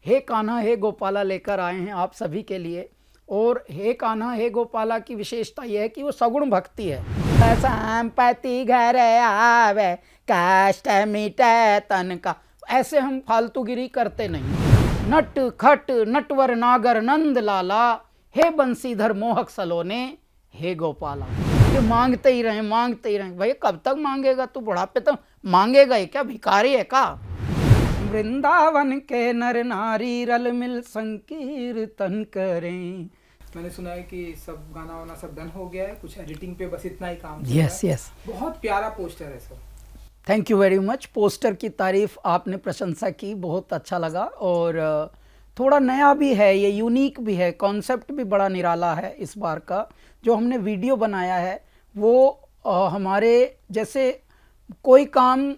हे कान्हा हे गोपाला लेकर आए हैं आप सभी के लिए। और हे कान्हा हे गोपाला की विशेषता यह है कि वो सगुण भक्ति है। संपत्ति घर आवे कष्ट मिटे तन का, ऐसे हम फालतूगिरी करते नहीं। नट खट नटवर नागर नंद लाला, हे बंसीधर मोहक सलोने हे गोपाला। ये मांगते ही रहे भाई कब तक मांगेगा तू, बुढ़ापे तो मांगेगा ही क्या, भिखारी है का। वृंदावन के नर नारी रल मिल संकीर्तन करें। मैंने सुना है कि सब गाना वाना सब डन हो गया है, कुछ एडिटिंग पे बस इतना ही काम यस यस। बहुत प्यारा पोस्टर है sir. Thank you very much. Poster की तारीफ आपने प्रशंसा की, बहुत अच्छा लगा। और थोड़ा नया भी है, ये यूनिक भी है, कॉन्सेप्ट भी बड़ा निराला है इस बार का। जो हमने वीडियो बनाया है वो हमारे जैसे कोई काम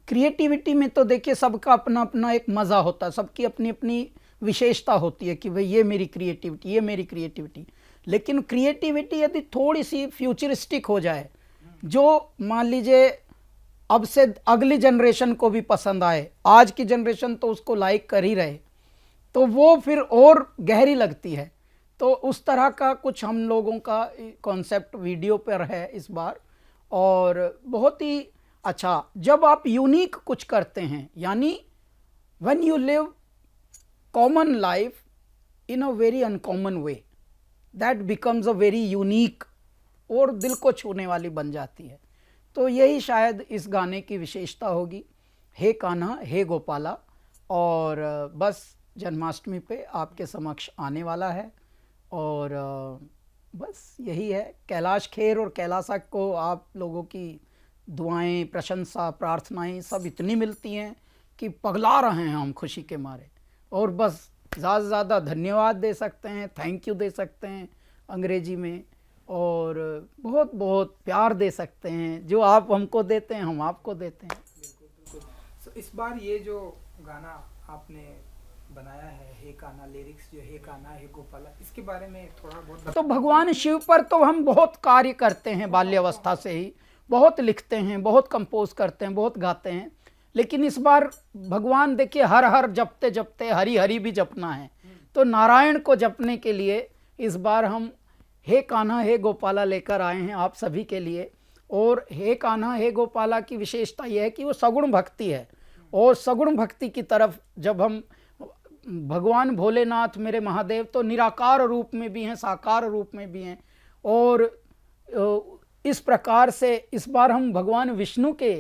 क्रिएटिविटी में तो देखिए सबका अपना अपना एक मज़ा होता है, सबकी अपनी अपनी विशेषता होती है कि भाई ये मेरी क्रिएटिविटी। लेकिन क्रिएटिविटी यदि थोड़ी सी फ्यूचरिस्टिक हो जाए, जो मान लीजिए अब से अगली जनरेशन को भी पसंद आए, आज की जनरेशन तो उसको लाइक कर ही रहे, तो वो फिर और गहरी लगती है। तो उस तरह का कुछ हम लोगों का कॉन्सेप्ट वीडियो पर है इस बार। और बहुत ही अच्छा, जब आप यूनिक कुछ करते हैं, यानी when you live common life in a very uncommon way, that becomes a very unique और दिल को छूने वाली बन जाती है। तो यही शायद इस गाने की विशेषता होगी, हे कान्हा हे गोपाला। और बस जन्माष्टमी पे आपके समक्ष आने वाला है। और बस यही है, कैलाश खेर और कैलासा को आप लोगों की दुआएं, प्रशंसा, प्रार्थनाएं सब इतनी मिलती हैं कि पगला रहे हैं हम खुशी के मारे। और बस ज़्यादा से ज़्यादा धन्यवाद दे सकते हैं, थैंक यू दे सकते हैं अंग्रेजी में, और बहुत बहुत प्यार दे सकते हैं। जो आप हमको देते हैं हम आपको देते हैं। बिल्कुल। So, इस बार ये जो गाना आपने बनाया है हे कान्हा, लिरिक्स जो हे कान्हा हे गोपाला, इसके बारे में थोड़ा बहुत तो भगवान शिव पर तो हम बहुत कार्य करते हैं, बाल्यावस्था से ही बहुत लिखते हैं, बहुत कंपोज करते हैं, बहुत गाते हैं। लेकिन इस बार भगवान देखिए हर हर जपते जपते हरि हरि भी जपना है, तो नारायण को जपने के लिए इस बार हम हे कान्हा हे गोपाला लेकर आए हैं आप सभी के लिए। और हे कान्हा हे गोपाला की विशेषता यह है कि वो सगुण भक्ति है। और सगुण भक्ति की तरफ जब हम, भगवान भोलेनाथ मेरे महादेव तो निराकार रूप में भी हैं, साकार रूप में भी हैं। और इस प्रकार से इस बार हम भगवान विष्णु के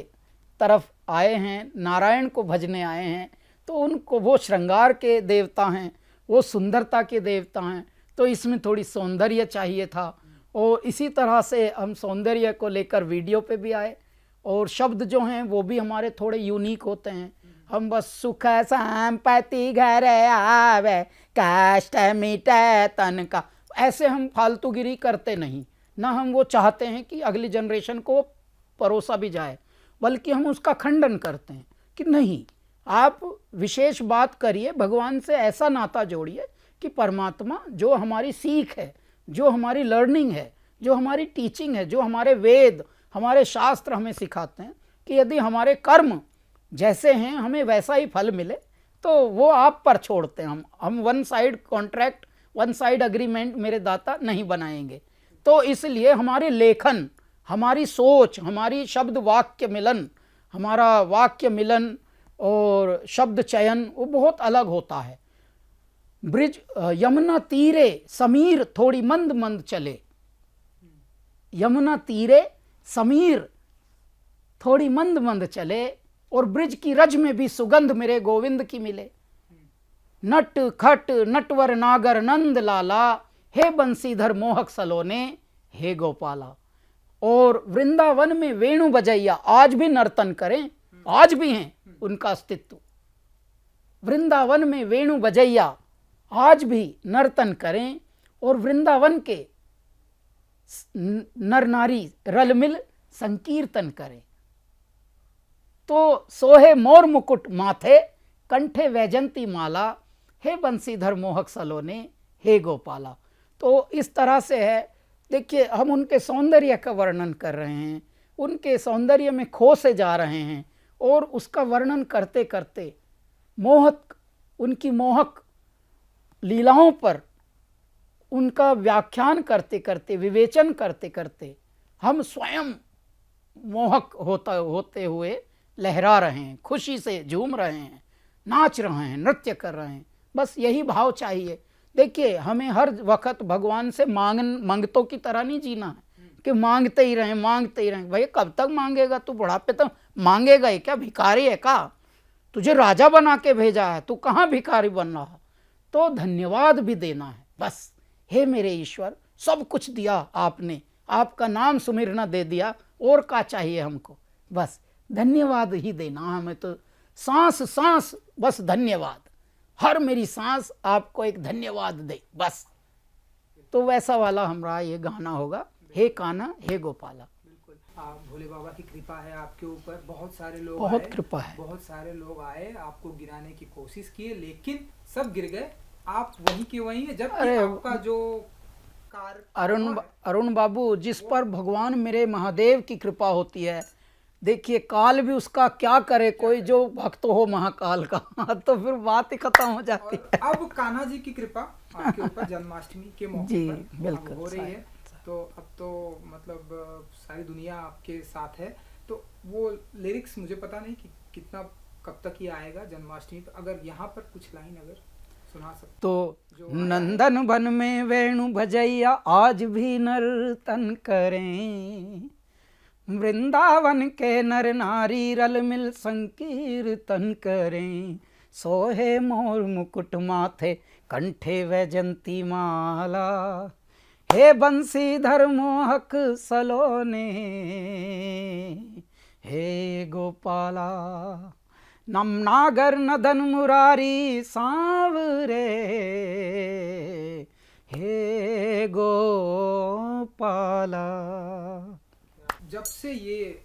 तरफ आए हैं, नारायण को भजने आए हैं। तो उनको, वो श्रृंगार के देवता हैं, वो सुंदरता के देवता हैं, तो इसमें थोड़ी सौंदर्य चाहिए था। और इसी तरह से हम सौंदर्य को लेकर वीडियो पे भी आए। और शब्द जो हैं वो भी हमारे थोड़े यूनिक होते हैं। हम बस सुख संपत्ति घर आवे कष्ट मिटे तन का, ऐसे हम फालतूगिरी करते नहीं ना। हम वो चाहते हैं कि अगली जनरेशन को परोसा भी जाए, बल्कि हम उसका खंडन करते हैं कि नहीं, आप विशेष बात करिए, भगवान से ऐसा नाता जोड़िए कि परमात्मा जो हमारी सीख है, जो हमारी लर्निंग है, जो हमारी टीचिंग है, जो हमारे वेद, हमारे शास्त्र हमें सिखाते हैं कि यदि हमारे कर्म जैसे हैं हमें वैसा ही फल मिले, तो वो आप पर छोड़ते हैं। हम one side contract, one side agreement मेरे दाता नहीं बनाएंगे। तो इसलिए हमारे लेखन, हमारी सोच, हमारी शब्द वाक्य मिलन, हमारा वाक्य मिलन और शब्द चयन वो बहुत अलग होता है। ब्रिज यमुना तीरे समीर थोड़ी मंद मंद चले, यमुना तीरे समीर थोड़ी मंद मंद चले, और ब्रिज की रज में भी सुगंध मेरे गोविंद की मिले। नट खट नटवर नागर नंद लाला, हे बंसीधर मोहक सलोने हे गोपाला। और वृंदावन में वेणु बजैया आज भी नर्तन करें, आज भी हैं उनका अस्तित्व। वृंदावन में वेणु बजैया आज भी नर्तन करें, और वृंदावन के नर नारी रल मिल संकीर्तन करें। तो सोहे मोर मुकुट माथे कंठे वैजंती माला, हे बंसीधर मोहक सलोने हे गोपाला। तो इस तरह से है। देखिए हम उनके सौंदर्य का वर्णन कर रहे हैं, उनके सौंदर्य में खो से जा रहे हैं, और उसका वर्णन करते करते मोहक उनकी मोहक लीलाओं पर उनका व्याख्यान करते करते, विवेचन करते करते हम स्वयं मोहक होते हुए लहरा रहे हैं, खुशी से झूम रहे हैं, नाच रहे हैं, नृत्य कर रहे हैं। बस यही भाव चाहिए। देखिए, हमें हर वक्त भगवान से मंगतों की तरह नहीं जीना है कि मांगते ही रहें। भाई कब तक मांगेगा तू? बुढ़ापे तक मांगेगा ही क्या? भिखारी है का? तुझे राजा बना के भेजा है, तू कहाँ भिखारी बन रहा? तो धन्यवाद भी देना है। बस, हे मेरे ईश्वर, सब कुछ दिया आपने, आपका नाम सुमिरना दे दिया, और क्या चाहिए हमको? बस धन्यवाद ही देना हमें। तो सांस सांस बस धन्यवाद, हर मेरी सांस आपको एक धन्यवाद दे, बस। तो वैसा वाला हमारा ये गाना होगा, हे कान्हा हे गोपाला। बिल्कुल, आप भोले बाबा की कृपा है आपके ऊपर। बहुत सारे लोग बहुत आए, कृपा है। बहुत सारे लोग आए, आपको गिराने की कोशिश किए, लेकिन सब गिर गए। आप वहीं के वहीं है। जब आपका जो अरुण बाबू, जिस पर भगवान मेरे महादेव की कृपा होती है, देखिए काल भी उसका क्या करे, कोई जो भक्त हो महाकाल का तो फिर बात ही खत्म हो जाती है। अब कान्हा जी की कृपा आपके ऊपर जन्माष्टमी के मौके जी पर बिल्कुल हो रही है। तो अब तो मतलब सारी दुनिया आपके साथ है। तो वो लिरिक्स मुझे पता नहीं कि कितना कब तक ये आएगा जन्माष्टमी पर, अगर यहाँ पर कुछ लाइन अगर सुना सकते तो नंदन वन में वेणु भजैया आज भी नर्तन करें, वृंदावन के नर नारी रल मिल संकीर्तन करें, सोहे मोर मुकुट माथे कंठे वैजंती माला, हे बंसीधर मोहक सलोने हे गोपाला, नम नागर नदन मुरारी सांवरे हे गोपाला। जब से ये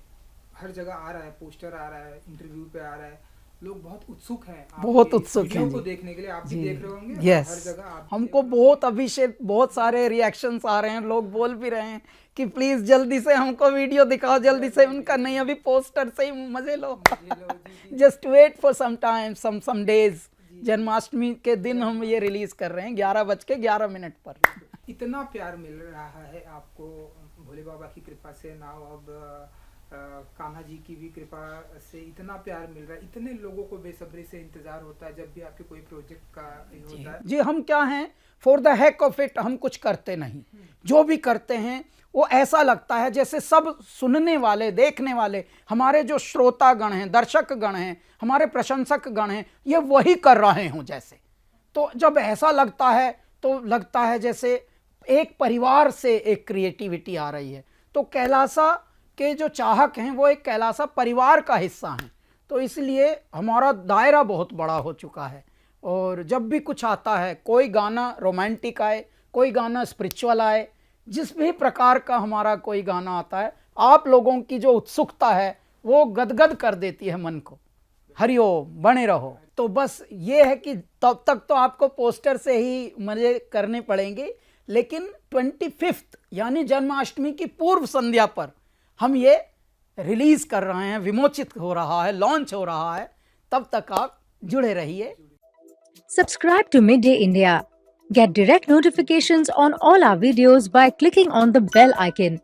हर जगह आ रहा है, पोस्टर आ रहा है, इंटरव्यू पे आ रहा है, लोग बहुत उत्सुक हैं, बहुत उत्सुक हैं को देखने के लिए। आप भी देख रहे होंगे यस। हर जगह आप हमको बहुत अभिषेक, बहुत सारे रिएक्शंस आ रहे हैं, लोग बोल भी रहे हैं कि प्लीज जल्दी से हमको वीडियो दिखाओ, जल्दी से। उनका नहीं, अभी पोस्टर से ही मजे लो, just wait for some time, some days. Janmashtami के दिन हम ये रिलीज कर रहे हैं 11:11 पर। इतना प्यार मिल रहा है आपको भोले बाबा की कृपा से, ना अब कान्हा जी की भी कृपा से इतना प्यार मिल रहा है। इतने लोगों को बेसब्री से इंतजार होता है जब भी आपके कोई प्रोजेक्ट का होता है। जी, हम क्या हैं, for the heck of it हम कुछ करते नहीं। जो भी करते हैं वो ऐसा लगता है जैसे सब सुनने वाले, देखने वाले, हमारे जो श्रोता गण हैं, दर्शक गण हैं, हमारे प्रशंसक गण हैं, ये वही कर रहे हों जैसे। तो जब ऐसा लगता है तो लगता है जैसे एक परिवार से एक क्रिएटिविटी आ रही है। तो कैलासा के जो चाहक हैं वो एक कैलासा परिवार का हिस्सा हैं। तो इसलिए हमारा दायरा बहुत बड़ा हो चुका है। और जब भी कुछ आता है, कोई गाना रोमांटिक आए, कोई गाना स्पिरिचुअल आए, जिस भी प्रकार का हमारा कोई गाना आता है, आप लोगों की जो उत्सुकता है वो गदगद कर देती है मन को। हरिओम, बने रहो। तो बस ये है कि तब तक तो आपको पोस्टर से ही मजे करने पड़ेंगे, लेकिन 25 यानी जन्माष्टमी की पूर्व संध्या पर हम ये रिलीज कर रहे हैं, विमोचित हो रहा है, लॉन्च हो रहा है। तब तक आप जुड़े रहिए। Subscribe to Midday India. Get direct notifications on all our videos by clicking on the bell icon.